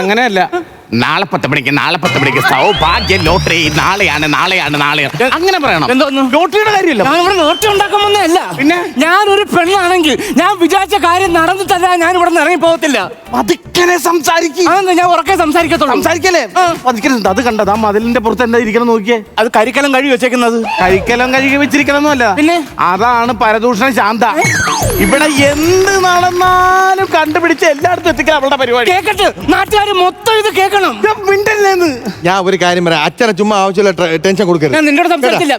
അങ്ങനെയല്ല, നാളെ 10 മണിക്ക് സൗഭാഗ്യ ലോട്ടറി നാളെയാണ്. അങ്ങനെ പറയണം. ലോട്ടറിയുടെ കാര്യമല്ല, ഞാനിവിടെ ലോട്ടറി ഉണ്ടാക്കാൻ വന്നതല്ല. പിന്നെ ഞാനൊരു പെണ്ണാണെങ്കിൽ ഞാൻ വിചാരിച്ച കാര്യം നടന്നിട്ടല്ല ഞാൻ ഇവിടെ നിന്ന് ഇറങ്ങി പോകത്തില്ല. പതുക്കനെ സംസാരിക്കും. ഞാൻ ഉറക്കെ സംസാരിക്കത്തുള്ളൂ. സംസാരിക്കല്ലേ? അത് കണ്ടത് ആ മതിലിന്റെ പുറത്ത് എന്താ ഇരിക്കണം നോക്കിയേ. അത് കരിക്കലം കഴുകി വെച്ചേക്കുന്നത്. കരിക്കലം കഴുകി വെച്ചിരിക്കണമെന്നല്ല, പിന്നെ അതാണ് പരദൂഷണ ശാന്ത. ഇവിടെ എന്ത് നടന്നാലും കണ്ടുപിടിച്ച് എല്ലായിടത്തും എത്തിക്കാൻ അവളുടെ പരിപാടി. കേക്കട്ടെ, നാട്ടുകാർ മൊത്തം ഇത് കേൾക്കണം. ഞാൻ ഒരു കാര്യം പറയാം, അച്ഛനെ ചുമ്മാ ആവശ്യമില്ല ടെൻഷൻ കൊടുക്കരുത്. ഞാൻ നിന്നോട് സംസാരിച്ചില്ല.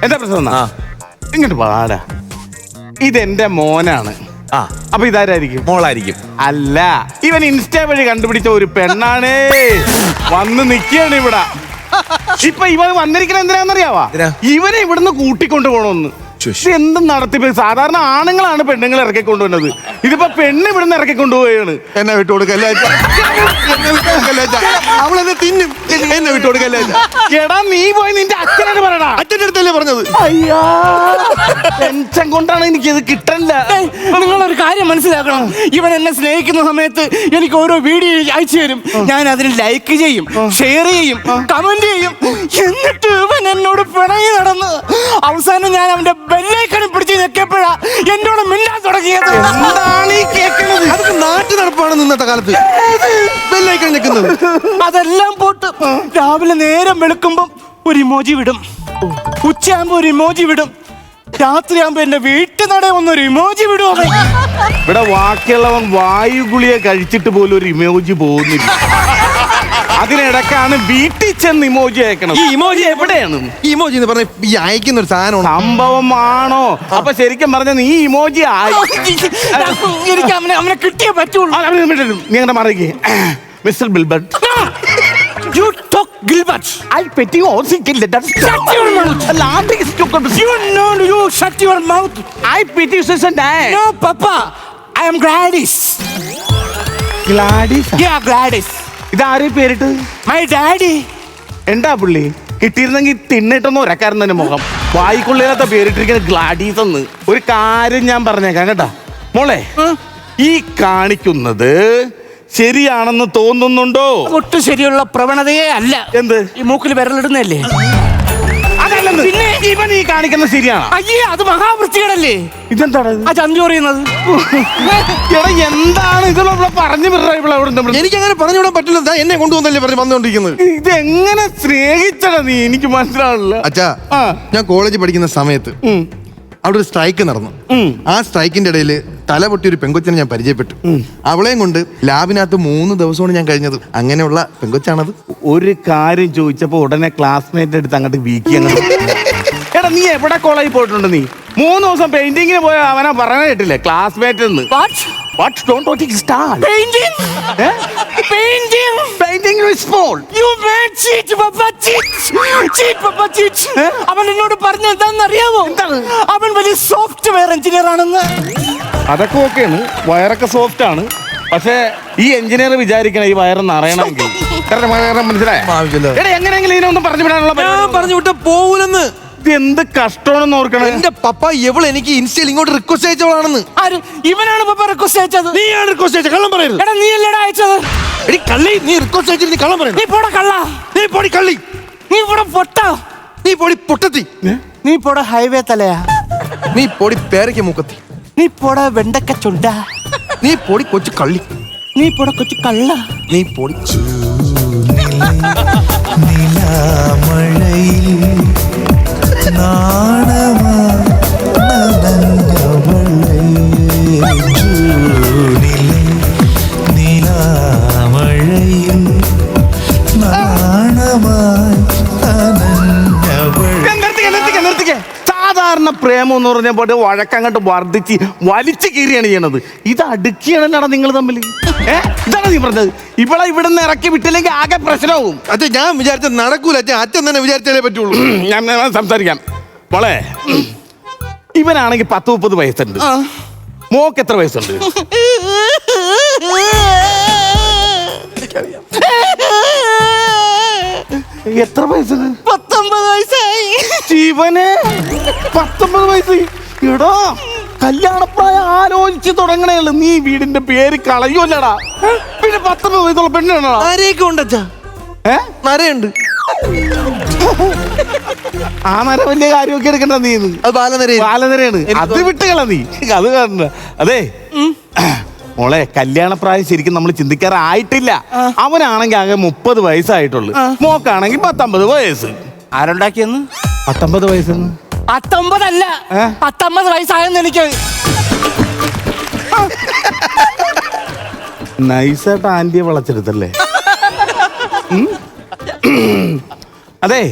എന്താ പ്രശ്നം? ഇങ്ങോട്ട് പാടാ. ഇതെന്റെ മോനാണ്. അപ്പൊ ഇതാരായിരിക്കും? മോളായിരിക്കും. അല്ല, ഇവൻ ഇൻസ്റ്റാ വഴി കണ്ടുപിടിച്ച ഒരു പെണ്ണാണ്. വന്ന് നിക്കാണ് ഇവിടെ. ഇപ്പൊ ഇവൻ വന്നിരിക്കണ എന്തിനാന്നറിയാവാ? ഇവനെ ഇവിടുന്ന് കൂട്ടിക്കൊണ്ടു പോണോന്ന്. എന്ത് നടത്തിപ്പ്? സാധാരണ ആണുങ്ങളാണ് പെണ്ണുങ്ങളെ ഇറക്കിക്കൊണ്ടുവന്നത്. ഇതിപ്പോ പെണ്ണ് ഇവിടുന്ന് ഇറക്കിക്കൊണ്ടുപോയാണ്. എന്നെ വിട്ടുകൊടുക്കല്ല, അവളെന്നെ തിന്നും. എന്നെ വിട്ടുകൊടുക്കല്ല. എടാ, നീ പോയി നിന്റെ അച്ഛനോട് പറയടാ. അച്ഛൻ്റെ അടുത്തല്ലേ പറഞ്ഞത്? അയ്യാ, ടെൻഷൻ കൊണ്ടാണ് എനിക്കിത് കിട്ടല്ല. നിങ്ങളൊരു കാര്യം മനസ്സിലാക്കണം. ഇവൻ എന്നെ സ്നേഹിക്കുന്ന സമയത്ത് എനിക്ക് ഓരോ വീഡിയോ അയച്ചു തരും. ഞാൻ അതിന് ലൈക്ക് ചെയ്യും, ഷെയർ ചെയ്യും, കമന്റ് ചെയ്യും. എന്നിട്ട് ഇവൻ എന്നോട് പിണങ്ങി നടന്ന് അവസാനം ഞാൻ അവന്റെ ബെല്ലൈക്കണി പിടിച്ച് ഞെക്കിയപ്പോഴാ എന്നോട് മിണ്ടാൻ തുടങ്ങിയത്. എന്താണ് ഈ കേൾക്കുന്നത്? അതൊക്കെ നാട്ടു നടപ്പാണ് ഇന്നത്തെ കാലത്ത്. ബെല്ലൈക്കൺ ഞെക്കുന്നത് അതെല്ലാം പോട്ട്. രാവിലെ നേരം വെളുക്കുമ്പം ഒരു ഇമോജി വിടും, ഉച്ചയാകുമ്പോ ഒരു ഇമോജി വിടും, രാത്രിയാകുമ്പോ എന്റെ വീട്ടുനട ഒന്നൊരു ഇമോജി വിടുവോ? ഇവിടെ ബാക്കിയുള്ളവൻ വായു ഗുളിക കഴിച്ചിട്ട് പോലും ഒരു ഇമോജി പോകുന്നില്ല. അതിനിടക്കാണ് വീട്ടിൽ ചെന്ന് ഇമോജി അയക്കണം. ഈ ഇമോജി എവിടെയാണ്? ഇമോജി എന്ന് പറഞ്ഞ ഈ അയക്കുന്ന ഒരു സാധനമാണ്. സംഭവമാണോ? അപ്പൊ ശരിക്കും പറഞ്ഞ നീ ഇമോജി ആയി. എനിക്ക് അവനെ കിട്ടിയേ പറ്റുള്ളൂ. നീ അങ്ങനെ മറിയേ. Mister Gilbert, You talk Gilbert. I pity you also. Shut your mouth. You shut your mouth. I pity you, sister. No, Papa. I am Gladys. Gladys? Yeah, Gladys. ഇതാരെ പേരിട്ട്? My daddy. എന്താ പുള്ളി കിട്ടിയിരുന്നെങ്കിൽ തിന്നിട്ടൊന്നും ഒരക്കാരൻ മുഖം. വായിക്കൊള്ളില്ലാത്ത പേരിട്ടിരിക്കുന്ന ഗ്ലാഡീസ് എന്ന്. ഒരു കാര്യം ഞാൻ പറഞ്ഞേക്കാം കേട്ടാ മോളെ, ഈ കാണിക്കുന്നത് ശരിയാണെന്ന് തോന്നുന്നുണ്ടോ? ഒട്ടും ശരിയുള്ള പ്രവണതയെ അല്ല. എന്ത്? ഈ മൂക്കിൽ വിരലിടുന്നല്ലേ? അതല്ലെന്ന്. പിന്നെ ഇവൻ ഈ കാണിക്കുന്നത് ശരിയാണ്. അയ്യേ, അത് മഹാവൃത്തികേടല്ലേ? ഇതെന്താണ് ആ ചന്തി പറയുന്നത്? എടാ, എന്താണ് ഇതിലുള്ള പറഞ്ഞു വിട? എനിക്ക് അങ്ങനെ പറഞ്ഞു വിടാൻ പറ്റില്ല. എന്നെ കൊണ്ടുവന്നല്ലേ പറഞ്ഞു വന്നുകൊണ്ടിരിക്കുന്നത്. ഇതെങ്ങനെ സ്നേഹിച്ചടാ നീ? എനിക്ക് മനസ്സിലാവില്ല. അച്ഛാ, ഞാൻ കോളേജിൽ പഠിക്കുന്ന സമയത്ത് അവിടെ ഒരു സ്ട്രൈക്ക് നടന്നു. ആ സ്ട്രൈക്കിന്റെ ഇടയിൽ തലപൊട്ടി ഒരു പെങ്കൊച്ചിനെ ഞാൻ പരിചയപ്പെട്ടു. അവളെയും കൊണ്ട് ലാബിനകത്ത് 3 ദിവസമാണ് ഞാൻ കഴിഞ്ഞത്. അങ്ങനെയുള്ള പെങ്കൊച്ചാണത്. ഒരു കാര്യം ചോദിച്ചപ്പോ ഉടനെ ക്ലാസ്മേറ്റ് എടുത്ത് അങ്ങോട്ട് വീക്കി. എടാ, നീ എവിടെ കോളേജിൽ പോയിട്ടുണ്ട്? നീ 3 ദിവസം പെയിന്റിങ്ങിന് പോയ അവനെ പറയാൻ കേട്ടില്ലേ ക്ലാസ്മേറ്റ് എന്ന്? What? Don't start. Painting? Painting is small. You made cheat, Papa, cheat. Cheat, Papa, cheat. അവൻ എന്നോട് പറഞ്ഞ എന്താണെന്ന് അറിയാമോ? അവൻ വലിയ സോഫ്റ്റ്വെയർ എഞ്ചിനീയർ ആണെന്ന്. അതൊക്കെ ഓക്കെയാണ്, വയറൊക്കെ സോഫ്റ്റ് ആണ്. പക്ഷേ ഈ എഞ്ചിനീയർ വിചാരിക്കണം ഈ വയറൊന്ന് അറിയണമെങ്കിൽ. മനസ്സിലായോ? എങ്ങനെയെങ്കിലും ഇതിനൊന്നും പറഞ്ഞു വിടാനുള്ള പറഞ്ഞു വിട്ട പോവൂലെന്ന്. എന്ത് കഷ്ടമാണെന്ന് ഓർക്കണം. എന്റെ പപ്പ എവള് എനിക്ക് ഇൻസ്റ്റയിൽ ഇങ്ങോട്ട് റിക്വസ്റ്റ് അയച്ചവളാണെന്ന്. ആര്? ഇവനാണ് പപ്പ റിക്വസ്റ്റ് അയച്ചത്? നീയാണ് റിക്വസ്റ്റ് അയച്ചത്. കള്ളം പറയരുത്. എടാ, നീ അല്ലേടാ അയച്ചത്? എടി കള്ളി, നീ റിക്വസ്റ്റ് അയച്ചിട്ട് നീ കള്ളം പറയരുത്. നീ പോടാ കള്ള. നീ പോടി കള്ളി. നീ ഇവിടെ പൊട്ട. നീ പോടി പൊട്ടത്തി. നീ പോടാ ഹൈവേ തലയാ. നീ പോടി പേരയ്ക്ക് മൂക്കത്തി. നീ പോടാ വെണ്ടക്ക ചുണ്ട. നീ പോടി കൊച്ചു കള്ളി. നീ പോടാ കൊച്ചു കള്ള. നീ പോടി സാധാരണ പ്രേമം എന്ന് പറഞ്ഞപ്പോൾ വഴക്കങ്ങോട്ട് വർദ്ധിച്ച് വലിച്ചു കീറിയാണ് ചെയ്യണത്. ഇത് അടുക്കിയാണല്ലാണ് നിങ്ങൾ തമ്മിൽ. ഇതാണ് നീ പറഞ്ഞത്. ഇവിടെ നിന്ന് ഇറക്കി വിട്ടില്ലെങ്കിൽ ആകെ പ്രശ്നമാവും. അച്ഛൻ ഞാൻ വിചാരിച്ചത് നടക്കൂല. അച്ഛൻ തന്നെ വിചാരിച്ചാലേ പറ്റുള്ളൂ. ഞാൻ സംസാരിക്കാം മോളെ. ഇവനാണെങ്കിൽ 10-30 വയസ്സുണ്ട്. മോക്ക് എത്ര വയസ്സുണ്ട്? എത്ര വയസ്സുണ്ട്? 19 വയസ്സായി. ശിവനെ 19 വയസ്സ്. എടാ കല്യാണപ്രായം ആലോചിച്ച് തുടങ്ങണേയുള്ളു, നീ വീടിന്റെ പേര് കളയൂല്ലടാ. പിന്നെ 19 വയസ്സുള്ള പെണ്ണാണോ? ആരെയൊക്കെ ഉണ്ടച്ചാ? നരയുണ്ട്. ആ നര വലിയ കാര്യമൊക്കെ എടുക്കണ്ട നീ. അത് ബാലനരയാണ്, അത് വിട്ടുകള നീ. അത് കാണണ്ട. അതെ മോളെ, കല്യാണപ്രായം ശരിക്കും നമ്മൾ ചിന്തിക്കാറായിട്ടില്ല. അവനാണെങ്കിൽ ആകെ 30 വയസ്സായിട്ടുള്ളു, മോക്കാണെങ്കിൽ 19 വയസ്സ്. ആരുണ്ടാക്കിയെന്ന്? 19 വയസ്സെന്ന്. 19 അല്ല, 19 വയസ്സായെന്ന് എനിക്ക്. നൈസായിട്ട് ആന്റിയെ വളച്ചെടുത്തല്ലേ? അതെ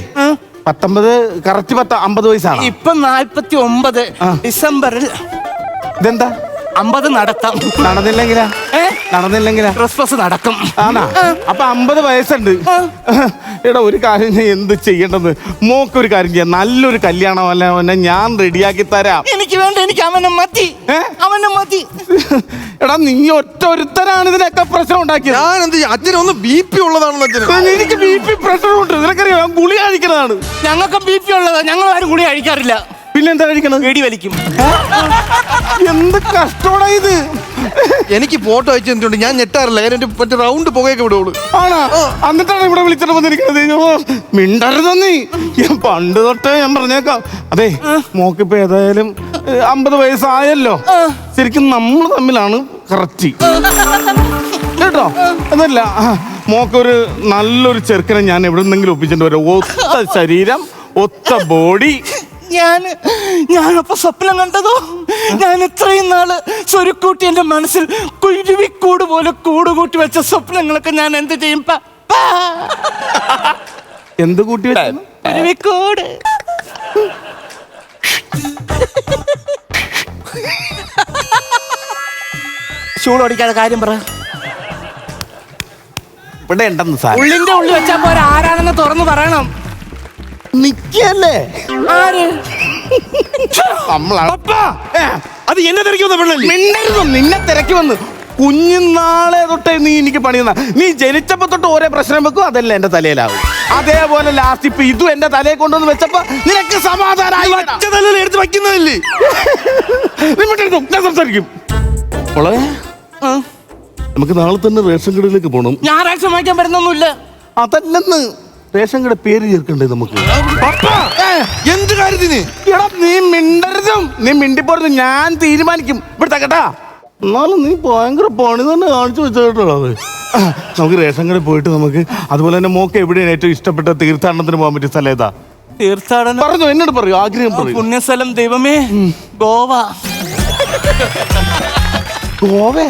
19 കറക്റ്റ് 50 വയസ്സാണ്. ഇപ്പൊ 49 ഡിസംബറിൽ. ഇതെന്താ 50 നടത്താം. നടന്നില്ലെങ്കിലാ? നടന്നില്ലെങ്കിലാ ക്രിസ്മസ് നടക്കും. ആണാ? അപ്പൊ 50 വയസ്സുണ്ട്. എടാ ഒരു കാര്യം ഞാൻ എന്ത് ചെയ്യേണ്ടത്? മോക്കൊരു കാര്യം ചെയ്യാം, നല്ലൊരു കല്യാണം അല്ല ഞാൻ റെഡിയാക്കി തരാം. എനിക്ക് വേണ്ട, എനിക്ക് അവനെ മതി. അവനെ മതി. എടാ നീ ഒറ്റൊരുത്തരാണ് ഇതിനൊക്കെ പ്രശ്നം ഉണ്ടാക്കിയത്. ഞാൻ എന്ത് ചെയ്യും? അച്ഛനൊന്ന് BP ഉള്ളതാണല്ലോ അച്ഛന്. എനിക്ക് BP പ്രഷറുണ്ട്, നിനക്കറിയാം. ഗുളി കഴിക്കുന്നതാണ്. ഞങ്ങൾക്ക് BP ഉള്ളതാ, ഞങ്ങൾ ആരും ഗുളി കഴിക്കാറില്ല. പിന്നെന്താ കഴിക്കണത്? വെടി വലിക്കും. എന്ത് കഷ്ടോടാ ഇത്. എനിക്ക് ഫോട്ടോ അയച്ചു തന്നിട്ടുണ്ട്, ഞാൻ ഞെട്ടാറില്ല. ഞാൻ മറ്റേ റൗണ്ട് പുകയൊക്കെ വിടുള്ളൂ. ആണോ? എന്നിട്ടാണ് ഇവിടെ വിളിച്ചിട്ട് വന്നിരിക്കുന്നത്. മിണ്ടരുത് നീ. ഞാൻ പണ്ട് തൊട്ടേ ഞാൻ പറഞ്ഞേക്കാം. അതെ മോക്കിപ്പോ ഏതായാലും 50 വയസ്സായല്ലോ. ശരിക്കും നമ്മൾ തമ്മിലാണ് കറക്റ്റ് കേട്ടോ. അതല്ല, മോക്കൊരു നല്ലൊരു ചെറുക്കനെ ഞാൻ എവിടെ നിന്നെങ്കിലും ഒപ്പിച്ചിട്ട് വരാം. ഒത്ത ശരീരം, ഒത്ത ബോഡി. ഞാനപ്പോ സ്വപ്നം കണ്ടതോ, ഞാൻ ഇത്രയും നാള് സ്വരുക്കൂട്ടി എന്റെ മനസ്സിൽ കുരുവിക്കൂട് പോലെ കൂടുകൂട്ടി വെച്ച സ്വപ്നങ്ങളൊക്കെ ഞാൻ എന്ത് ചെയ്യും? എന്ത് കൂട്ടി വെച്ച? കുരുവിക്കൂട്. ചൂടോടിക്കാതെ കാര്യം പറ. ഇവിടെ ഉണ്ടെന്ന് സാർ. ഉള്ളിന്റെ ഉള്ളിൽ വെച്ചാ പോരാ, ആരാണെന്ന് തുറന്നു പറയണം. നിക്കല്ലേ? ആര്? അത് എന്നെ തിരക്കി വന്ന പെണ്ണല്ലേ? മിണ്ടരുത്. നിന്നെ തിരക്കി വന്ന് കുഞ്ഞുനാളെ തൊട്ടേ നീ എനിക്ക് പണിയുന്ന. നീ ജനിച്ചപ്പോ തൊട്ട് ഓരോ പ്രശ്നം വെക്കും, അതെല്ലാം എന്റെ തലയിലാവും. അതേപോലെ ലാസ്റ്റ് ഇപ്പൊ ഇതും എന്റെ തലയെ കൊണ്ടുവന്ന് വെച്ചപ്പോ നിനക്ക് സമാധാനമായി. എടുത്ത് വയ്ക്കുന്നതല്ലേ? ഞാൻ സംസാരിക്കും. നമുക്ക് നാളെ തന്നെ റേഷൻ കടയിലേക്ക് പോകണം. ഞായറാഴ്ച വാങ്ങിക്കാൻ പറ്റുന്നൊന്നുമില്ല. അതല്ലെന്ന്, റേഷൻ കട പേര് ചേർക്കണ്ടേ നമുക്ക്? എന്ത് കാര്യത്തിന്? എടാ നീ മിണ്ടരുതും, നീ മിണ്ടിപ്പോരുത്. ഞാൻ തീരുമാനിക്കും ഇവിടുത്തെ കേട്ടാ. എന്നാലും നീ ഭയങ്കര പണി തന്നെ കാണിച്ചു വെച്ചേട്ടോ. നമുക്ക് റേഷൻ കടയിൽ പോയിട്ട് നമുക്ക് അതുപോലെ തന്നെ മോക്ക് എവിടെയാണ് ഏറ്റവും ഇഷ്ടപ്പെട്ട തീർത്ഥാടനത്തിന് പോകാൻ പറ്റിയ സ്ഥലം ഏതാ? തീർത്ഥാടനം പറഞ്ഞു, എന്നോട് പറയൂ, ആഗ്രഹം പറയൂ. പുണ്യസ്ഥലം ദൈവമേ, ഗോവ. ഗോവേ?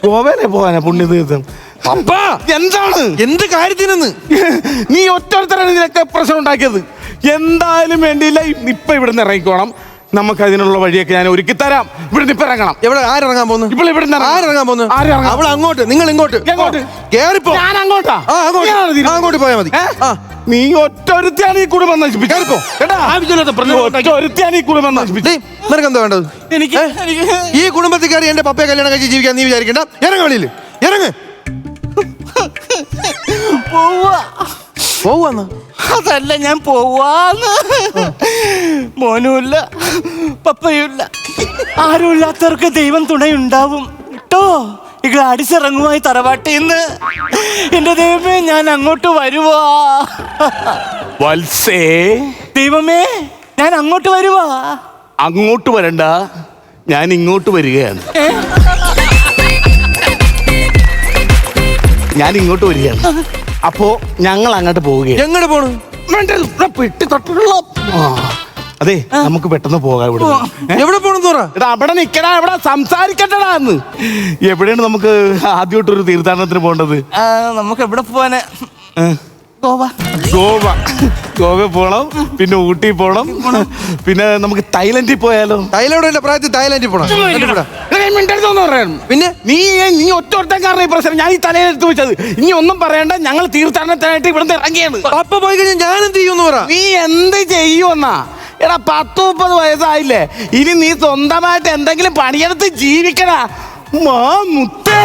ഗോവയിലെ പോവാനാ പുണ്യതീർത്ഥം? എന്താണ്? എന്ത് കാര്യത്തിനെന്ന്? നീ ഒറ്റത്തരാണ് ഇതിനൊക്കെ പ്രശ്നം ഉണ്ടാക്കിയത്. എന്തായാലും വേണ്ടിയില്ല, ഇപ്പൊ ഇവിടുന്ന് ഇറങ്ങിക്കോണം. നമുക്ക് അതിനുള്ള വഴിയൊക്കെ ഞാൻ ഒരുക്കി തരാം. ഇവിടുന്ന് ഇപ്പൊ ഇറങ്ങണം. എവിടെ? ആരിറങ്ങാൻ പോകുന്നു? ഇപ്പോൾ ഇവിടുന്ന് ആരിറങ്ങാൻ പോകുന്നു? അവൾ അങ്ങോട്ട്, നിങ്ങൾ ഇങ്ങോട്ട്. എങ്ങോട്ട്? കേറിപ്പോ. ഞാൻ അങ്ങോട്ടാ. അങ്ങോട്ട് പോയാൽ മതി. നീ ഒറ്റൊരുത്തിയാണ് ഈ കുടുംബം നശിപ്പിച്ചോ. ഒറ്റൊരുത്തിയാണ് ഈ കുടുംബം നശിപ്പിച്ചു. നിനക്ക് എന്താ വേണ്ടത്? എനിക്ക് ഈ കുടുംബത്തിൽ കയറി എന്റെ പപ്പയെ കല്യാണം കഴിച്ച് ജീവിക്കാൻ നീ വിചാരിക്കണ്ട. ഇറങ്ങ വെളിയിൽ, ഇറങ്ങ്. പോവാന്ന്? അതല്ല, ഞാൻ പോവാന്ന്. മോനുമില്ല, പപ്പയുമില്ല, ആരുമില്ലാത്തവർക്ക് ദൈവം തുണയുണ്ടാവും കേട്ടോ. ഇങ്ങളെ അടിച്ചിറങ്ങുമായി തറവാട്ടിന്ന്. എന്റെ ദൈവമേ, ഞാൻ അങ്ങോട്ട് വരുവാ. വത്സേ, ദൈവമേ, ഞാൻ അങ്ങോട്ട് വരുവാ. അങ്ങോട്ട് വരണ്ട, ഞാൻ ഇങ്ങോട്ട് വരികയാണ്. ഞാൻ ഇങ്ങോട്ട് വരികയാണ്. അപ്പോ ഞങ്ങൾ അങ്ങോട്ട് പോവുകയാണ്. എങ്ങോട്ട് പോണു? പെട്ടി തൊട്ടുള്ള. അതെ, നമുക്ക് പെട്ടെന്ന് പോകാം. ഇവിടെ എവിടെ പോണെന്ന് പറ. അവിടെ നിക്കടാ, എവിടെ സംസാരിക്കട്ടടാ. എന്ന് എവിടെയാണ് നമുക്ക് ആദ്യമായിട്ടൊരു തീർത്ഥാടനത്തിന് പോകേണ്ടത്? നമുക്ക് എവിടെ പോവാന്? ഗോവ. ഗോവ പോണം, പിന്നെ ഊട്ടി പോണം, പിന്നെ നമുക്ക് തായ്ലൻഡിൽ പോയാലോ? തായ്ലൻഡ് പ്രായത്തിൽ തായ്ലൻഡിൽ പോണം. പിന്നെ നീ ഒറ്റ കാരണം ഈ പ്രശ്നം ഞാൻ ഈ തലയിലെടുത്ത് വെച്ചത്. ഇനി ഒന്നും പറയണ്ട, ഞങ്ങൾ തീർത്ഥാടനത്തിനായിട്ട് ഇവിടുന്ന് ഇറങ്ങിയാണ്. പപ്പ പോയി കഴിഞ്ഞാൽ ഞാൻ എന്ത് ചെയ്യുമെന്ന് പറ. നീ എന്ത് ചെയ്യുമെന്നാ? എടാ 10-30 വയസ്സായില്ലേ, ഇനി നീ സ്വന്തമായിട്ട് എന്തെങ്കിലും പണിയെടുത്ത് ജീവിക്കടാ. മുത്തേ